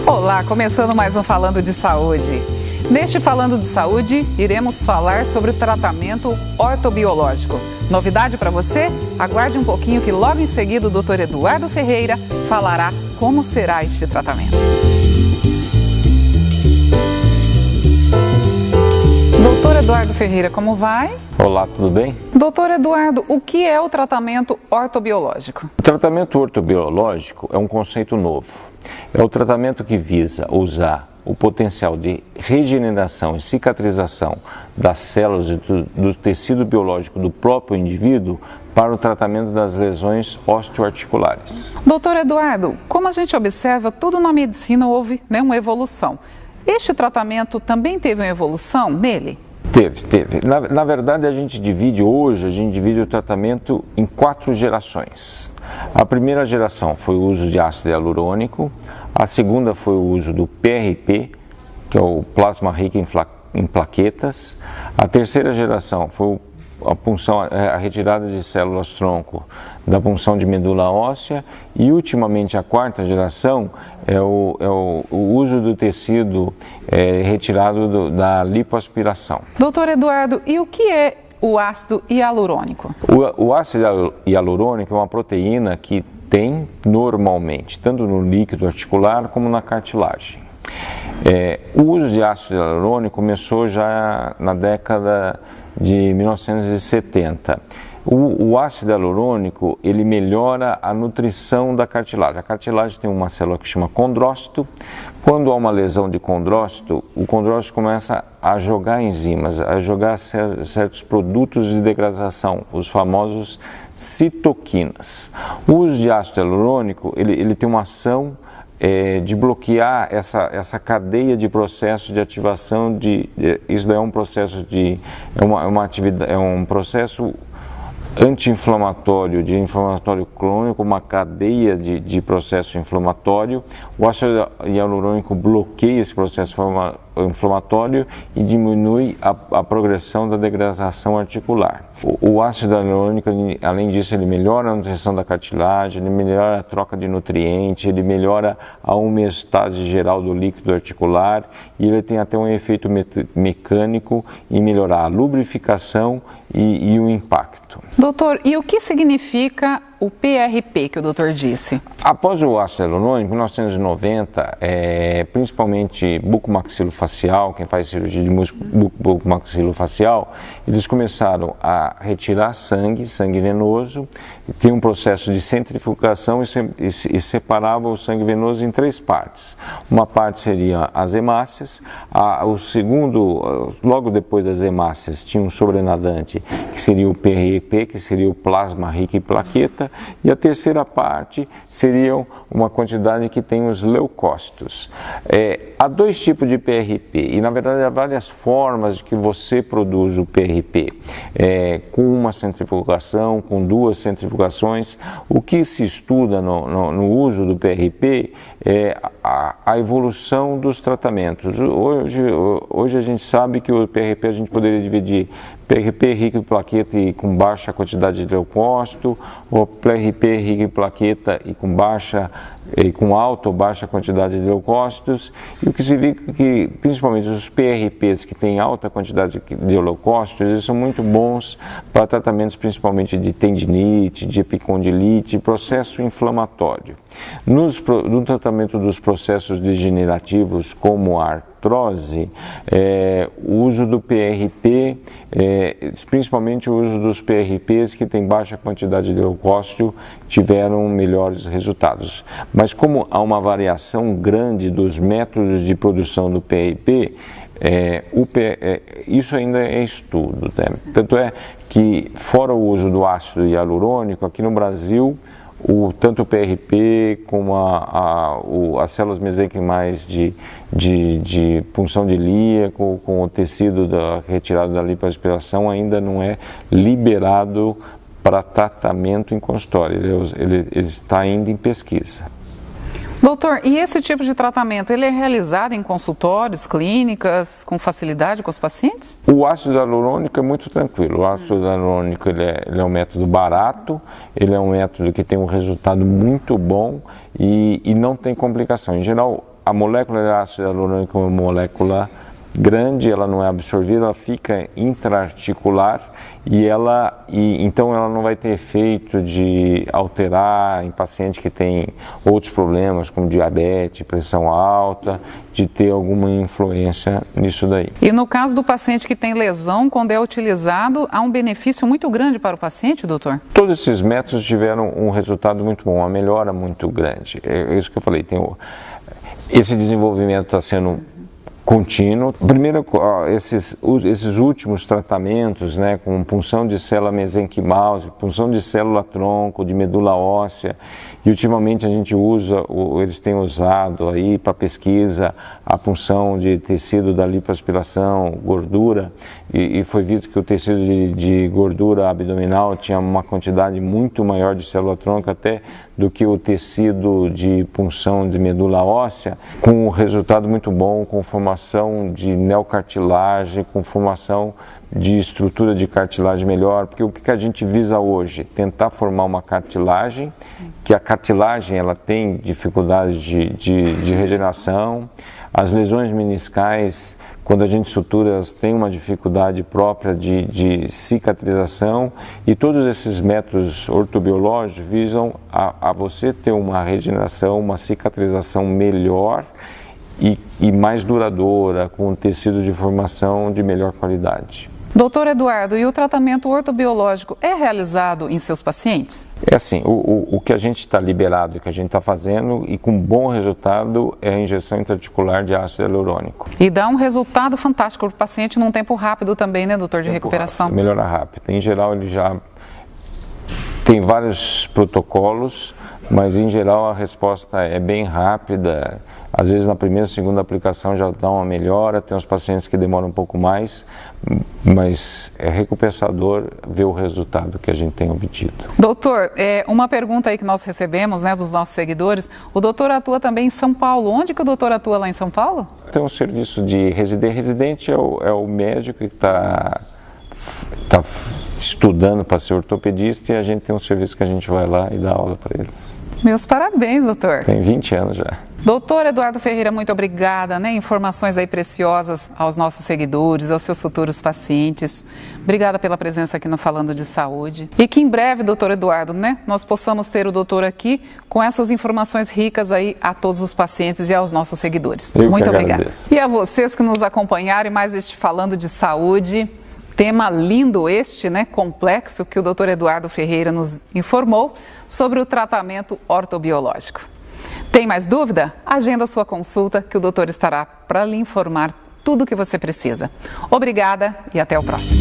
Olá, começando mais um Falando de Saúde. Neste Falando de Saúde, iremos falar sobre o tratamento ortobiológico. Novidade para você? Aguarde um pouquinho que logo em seguida o Dr. Eduardo Ferreira falará como será este tratamento. Doutor Eduardo Ferreira, como vai? Olá, tudo bem? Doutor Eduardo, o que é o tratamento ortobiológico? O tratamento ortobiológico é um conceito novo. É o tratamento que visa usar o potencial de regeneração e cicatrização das células do tecido biológico do próprio indivíduo para o tratamento das lesões osteoarticulares. Doutor Eduardo, como a gente observa, tudo na medicina houve uma evolução. Este tratamento também teve uma evolução nele? Teve. Na verdade, a gente divide o tratamento em 4 gerações. A primeira geração foi o uso de ácido hialurônico, a segunda foi o uso do PRP, que é o plasma rico em plaquetas, a terceira geração foi a retirada de células-tronco da punção de medula óssea e, ultimamente, a quarta geração é o uso do tecido retirado da lipoaspiração. Doutor Eduardo, e o que é o ácido hialurônico? O ácido hialurônico é uma proteína que tem normalmente, tanto no líquido articular como na cartilagem. O uso de ácido hialurônico começou já na década de 1970. O ácido hialurônico, ele melhora a nutrição da cartilagem. A cartilagem tem uma célula que chama condrócito. Quando há uma lesão de condrócito, o condrócito começa a jogar enzimas, a jogar certos produtos de degradação, os famosos citoquinas. O uso de ácido hialurônico, ele tem uma ação de bloquear essa cadeia de processos de ativação isso é um processo é um processo anti-inflamatório, de inflamatório crônico, uma cadeia de processo inflamatório. O ácido hialurônico bloqueia esse processo inflamatório e diminui a progressão da degradação articular. O ácido hialurônico, além disso, ele melhora a nutrição da cartilagem, ele melhora a troca de nutrientes, ele melhora a homeostase geral do líquido articular e ele tem até um efeito mecânico em melhorar a lubrificação e o impacto. Doutor, e o que significa o PRP que o doutor disse? Após o ácido hialurônico, em 1990, principalmente bucomaxilofacial, quem faz cirurgia de bucomaxilofacial, eles começaram a retirar sangue venoso, tem um processo de centrifugação e separava o sangue venoso em 3 partes. Uma parte seria as hemácias, logo depois das hemácias tinha um sobrenadante que seria o PRP, que seria o plasma rico em plaqueta, e a terceira parte seria uma quantidade que tem os leucócitos. Há 2 tipos de PRP e, na verdade, há várias formas de que você produz o PRP, com uma centrifugação, com 2 centrifugações. O que se estuda no uso do PRP é a evolução dos tratamentos. Hoje a gente sabe que o PRP a gente poderia dividir PRP rico em plaqueta e com baixa quantidade de leucócito, ou PRP rico em plaqueta e com alta ou baixa quantidade de leucócitos. E o que se vê que, principalmente os PRPs que têm alta quantidade de leucócitos, eles são muito bons para tratamentos principalmente de tendinite, de epicondilite, processo inflamatório. No tratamento dos processos degenerativos, como a artrose, o uso do PRP, principalmente o uso dos PRPs que têm baixa quantidade de leucócito, tiveram melhores resultados. Mas como há uma variação grande dos métodos de produção do PRP, isso ainda é estudo, né? Tanto é que, fora o uso do ácido hialurônico, aqui no Brasil, tanto o PRP como as células mesenquimais de punção de ilíaco, com o tecido retirado da lipoaspiração, ainda não é liberado para tratamento em consultório. Ele está ainda em pesquisa. Doutor, e esse tipo de tratamento, ele é realizado em consultórios, clínicas, com facilidade com os pacientes? O ácido hialurônico é muito tranquilo. O ácido hialurônico ele é um método barato, ele é um método que tem um resultado muito bom e não tem complicação. Em geral, a molécula de ácido hialurônico é uma molécula grande, ela não é absorvida, ela fica intraarticular então ela não vai ter efeito de alterar em paciente que tem outros problemas como diabetes, pressão alta, de ter alguma influência nisso daí. E no caso do paciente que tem lesão, quando é utilizado, há um benefício muito grande para o paciente, doutor? Todos esses métodos tiveram um resultado muito bom, uma melhora muito grande. É isso que eu falei, esse desenvolvimento está sendo contínuo. Primeiro, esses últimos tratamentos, né, com punção de célula mesenquimal, punção de célula-tronco, de medula óssea, e ultimamente a gente eles têm usado aí para pesquisa a punção de tecido da lipoaspiração, gordura, e foi visto que o tecido de gordura abdominal tinha uma quantidade muito maior de célula-tronco até do que o tecido de punção de medula óssea, com um resultado muito bom, com formação de neocartilagem, com formação de estrutura de cartilagem melhor, porque o que a gente visa hoje? Tentar formar uma cartilagem, que a cartilagem ela tem dificuldade de regeneração, as lesões meniscais, quando a gente sutura, elas têm uma dificuldade própria de cicatrização, e todos esses métodos ortobiológicos visam a você ter uma regeneração, uma cicatrização melhor e mais duradoura, com um tecido de formação de melhor qualidade. Doutor Eduardo, e o tratamento ortobiológico é realizado em seus pacientes? É assim, o que a gente está liberado, o que a gente está fazendo e com bom resultado é a injeção intraarticular de ácido hialurônico. E dá um resultado fantástico para o paciente num tempo rápido também, né, doutor, de recuperação? Rápido, melhora rápido. Em geral, ele já tem vários protocolos, mas em geral a resposta é bem rápida. Às vezes na primeira, segunda aplicação já dá uma melhora, tem uns pacientes que demoram um pouco mais, mas é recompensador ver o resultado que a gente tem obtido. Doutor, uma pergunta aí que nós recebemos, né, dos nossos seguidores, o doutor atua também em São Paulo. Onde que o doutor atua lá em São Paulo? Tem um serviço de residente. Residente é o médico que está estudando para ser ortopedista, e a gente tem um serviço que a gente vai lá e dá aula para eles. Meus parabéns, doutor. Tem 20 anos já. Doutor Eduardo Ferreira, muito obrigada, né? Informações aí preciosas aos nossos seguidores, aos seus futuros pacientes. Obrigada pela presença aqui no Falando de Saúde. E que em breve, doutor Eduardo, né, nós possamos ter o doutor aqui com essas informações ricas aí a todos os pacientes e aos nossos seguidores. Muito obrigada. E a vocês que nos acompanharam em mais este Falando de Saúde. Tema lindo este, né, complexo, que o doutor Eduardo Ferreira nos informou sobre o tratamento ortobiológico. Tem mais dúvida? Agenda a sua consulta que o doutor estará para lhe informar tudo o que você precisa. Obrigada e até o próximo.